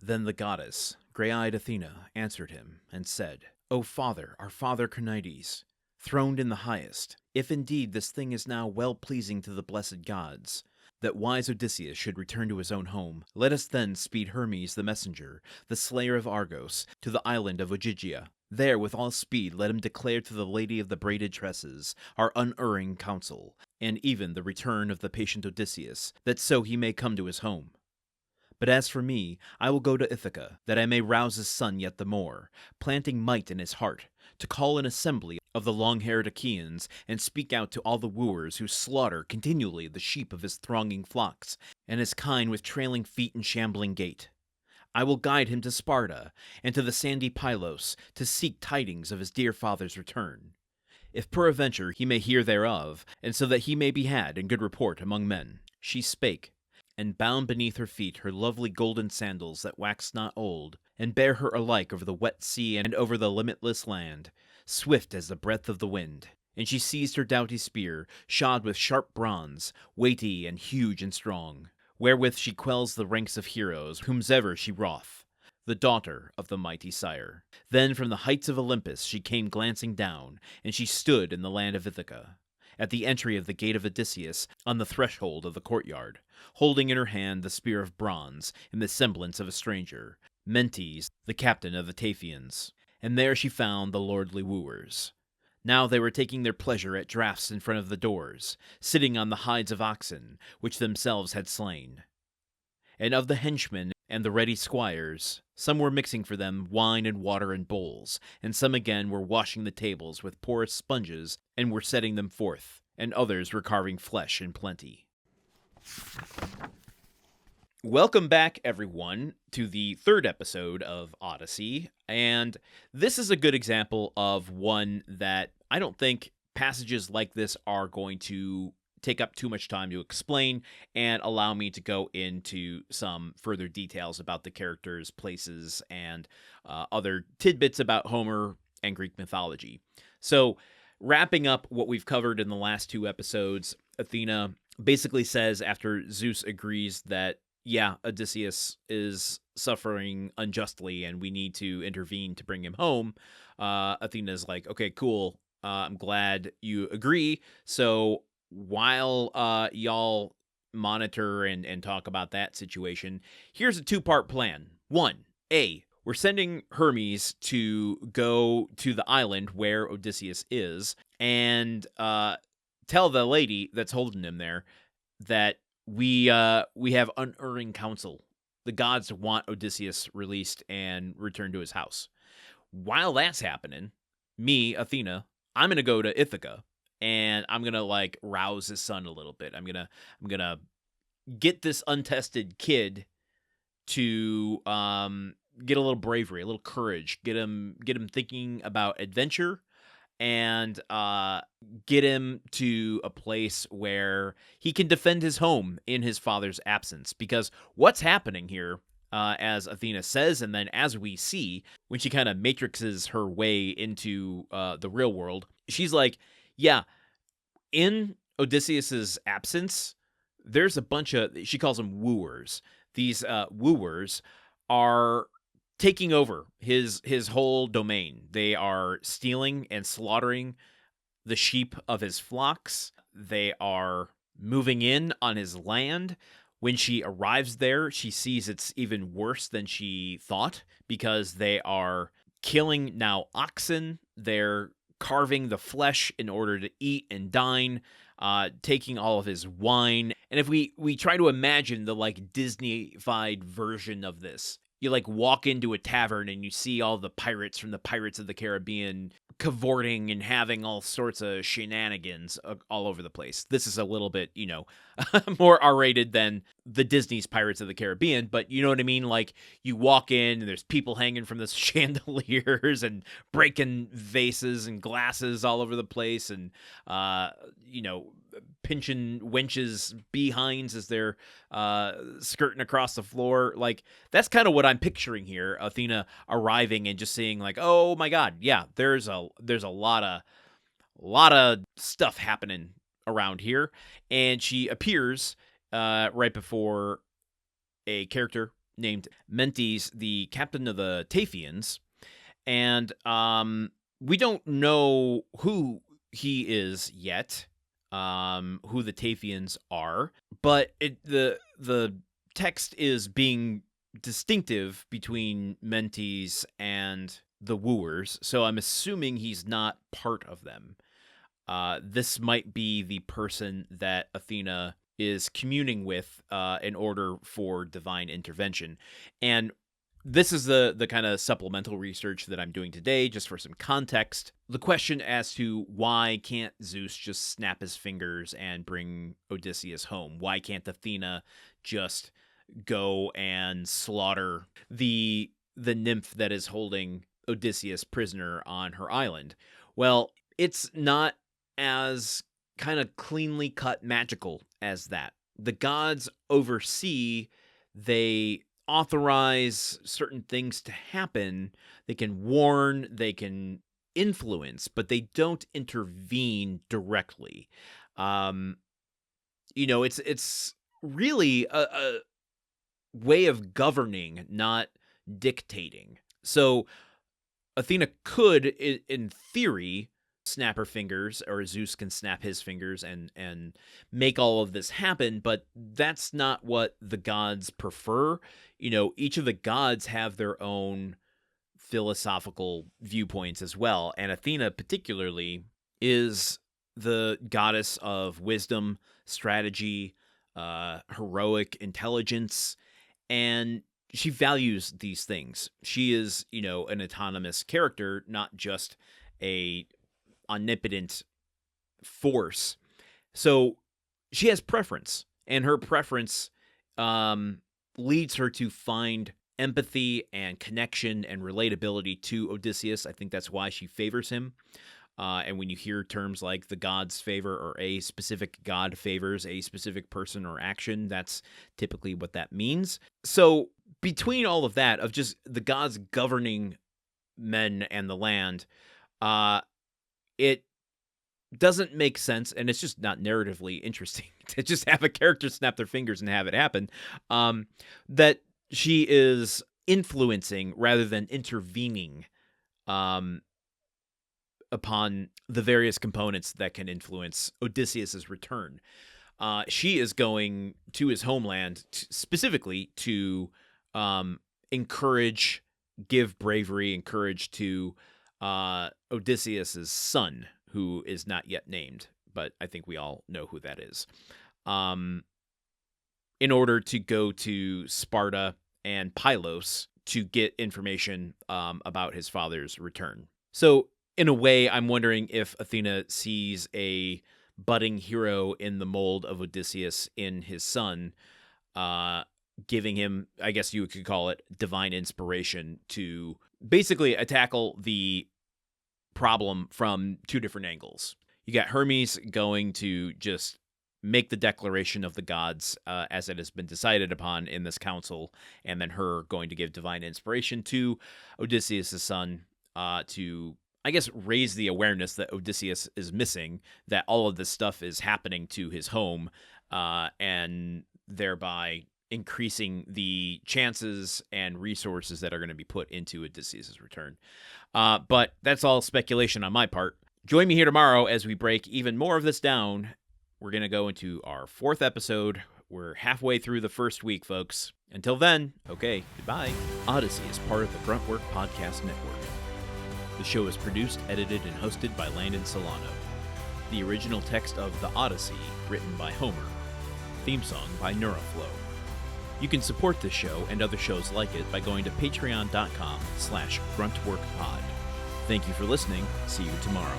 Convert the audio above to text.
Then the goddess, grey-eyed Athena, answered him, and said, O father, our father Cronides, throned in the highest, if indeed this thing is now well-pleasing to the blessed gods, that wise Odysseus should return to his own home, let us then speed Hermes the messenger, the slayer of Argos, to the island of Ogygia. There with all speed let him declare to the lady of the braided tresses our unerring counsel, and even the return of the patient Odysseus, that so he may come to his home. But as for me, I will go to Ithaca, that I may rouse his son yet the more, planting might in his heart, to call an assembly of the long-haired Achaeans, and speak out to all the wooers who slaughter continually the sheep of his thronging flocks, and his kine with trailing feet and shambling gait. I will guide him to Sparta, and to the sandy Pylos, to seek tidings of his dear father's return, if peradventure he may hear thereof, and so that he may be had in good report among men. She spake, and bound beneath her feet her lovely golden sandals that waxed not old, and bare her alike over the wet sea and over the limitless land, swift as the breath of the wind. And she seized her doughty spear, shod with sharp bronze, weighty and huge and strong, wherewith she quells the ranks of heroes, whomsoever she wroth, the daughter of the mighty sire. Then from the heights of Olympus she came glancing down, and she stood in the land of Ithaca, at the entry of the gate of Odysseus, on the threshold of the courtyard, holding in her hand the spear of bronze, in the semblance of a stranger, Mentes, the captain of the Taphians. And there she found the lordly wooers. Now they were taking their pleasure at draughts in front of the doors, sitting on the hides of oxen, which themselves had slain. And of the henchmen and the ready squires, some were mixing for them wine and water in bowls, and some again were washing the tables with porous sponges, and were setting them forth, and others were carving flesh in plenty. Welcome back, everyone, to the third episode of Odyssey, and this is a good example of one that I don't think passages like this are going to take up too much time to explain and allow me to go into some further details about the characters, places, and other tidbits about Homer and Greek mythology. So, wrapping up what we've covered in the last two episodes, Athena basically says, after Zeus agrees that, yeah, Odysseus is suffering unjustly and we need to intervene to bring him home, Athena's like, okay, cool, I'm glad you agree. So while y'all monitor and talk about that situation, here's a two-part plan. One, A, we're sending Hermes to go to the island where Odysseus is and tell the lady that's holding him there that we have unerring counsel. The gods want Odysseus released and returned to his house. While that's happening, me, Athena, I'm gonna go to Ithaca and I'm gonna like rouse his son a little bit. I'm gonna get this untested kid to get a little bravery, a little courage, get him thinking about adventure, and get him to a place where he can defend his home in his father's absence. Because what's happening here, as Athena says, and then as we see, when she kind of matrixes her way into the real world, she's like, yeah, in Odysseus's absence, there's a bunch of, she calls them wooers. These wooers are taking over his whole domain. They are stealing and slaughtering the sheep of his flocks. They are moving in on his land. When she arrives there, she sees it's even worse than she thought, because they are killing now oxen. They're carving the flesh in order to eat and dine, taking all of his wine. And if we try to imagine the like Disney-fied version of this, you like walk into a tavern and you see all the pirates from the Pirates of the Caribbean cavorting and having all sorts of shenanigans all over the place. This is a little bit, more R-rated than the Disney's Pirates of the Caribbean, but you know what I mean? Like, you walk in and there's people hanging from the chandeliers and breaking vases and glasses all over the place, and, pinching wenches' behinds as they're skirting across the floor. Like, that's kind of what I'm picturing here. Athena arriving and just seeing like, oh my god, yeah, there's a lot of stuff happening around here. And she appears right before a character named Mentes, the captain of the Taphians, and we don't know who he is yet, who the Taphians are, but the text is being distinctive between Mentes and the wooers, so I'm assuming he's not part of them. This might be the person that Athena is communing with in order for divine intervention. And this is the kind of supplemental research that I'm doing today, just for some context. The question as to why can't Zeus just snap his fingers and bring Odysseus home? Why can't Athena just go and slaughter the nymph that is holding Odysseus prisoner on her island? Well, it's not as kind of cleanly cut magical as that. The gods oversee, they authorize certain things to happen, they can warn, they can influence, but they don't intervene directly. It's really a way of governing, not dictating. So Athena could, in theory, snap her fingers, or Zeus can snap his fingers and make all of this happen, but that's not what the gods prefer. Each of the gods have their own philosophical viewpoints as well, and Athena particularly is the goddess of wisdom, strategy, heroic intelligence, and she values these things. She is, an autonomous character, not just a omnipotent force. So she has preference, and her preference leads her to find empathy and connection and relatability to Odysseus. I think that's why she favors him. And when you hear terms like the gods favor, or a specific god favors a specific person or action, that's typically what that means. So between all of that, of just the gods governing men and the land, it doesn't make sense, and it's just not narratively interesting to just have a character snap their fingers and have it happen, that she is influencing rather than intervening upon the various components that can influence Odysseus's return. She is going to his homeland specifically to give bravery and courage to Odysseus's son, who is not yet named, but I think we all know who that is, in order to go to Sparta and Pylos to get information about his father's return. So in a way, I'm wondering if Athena sees a budding hero in the mold of Odysseus in his son, giving him, I guess you could call it, divine inspiration to basically tackle the problem from two different angles. You got Hermes going to just make the declaration of the gods as it has been decided upon in this council, and then her going to give divine inspiration to Odysseus' son to, I guess, raise the awareness that Odysseus is missing, that all of this stuff is happening to his home, and thereby increasing the chances and resources that are going to be put into Odysseus' return. But that's all speculation on my part. Join me here tomorrow as we break even more of this down. We're going to go into our 4th episode. We're halfway through the first week, folks. Until then, okay, goodbye. Odyssey is part of the Gruntwork Podcast Network. The show is produced, edited, and hosted by Landon Solano. The original text of The Odyssey, written by Homer. Theme song by Neuroflow. You can support this show and other shows like it by going to patreon.com/gruntworkpod. Thank you for listening. See you tomorrow.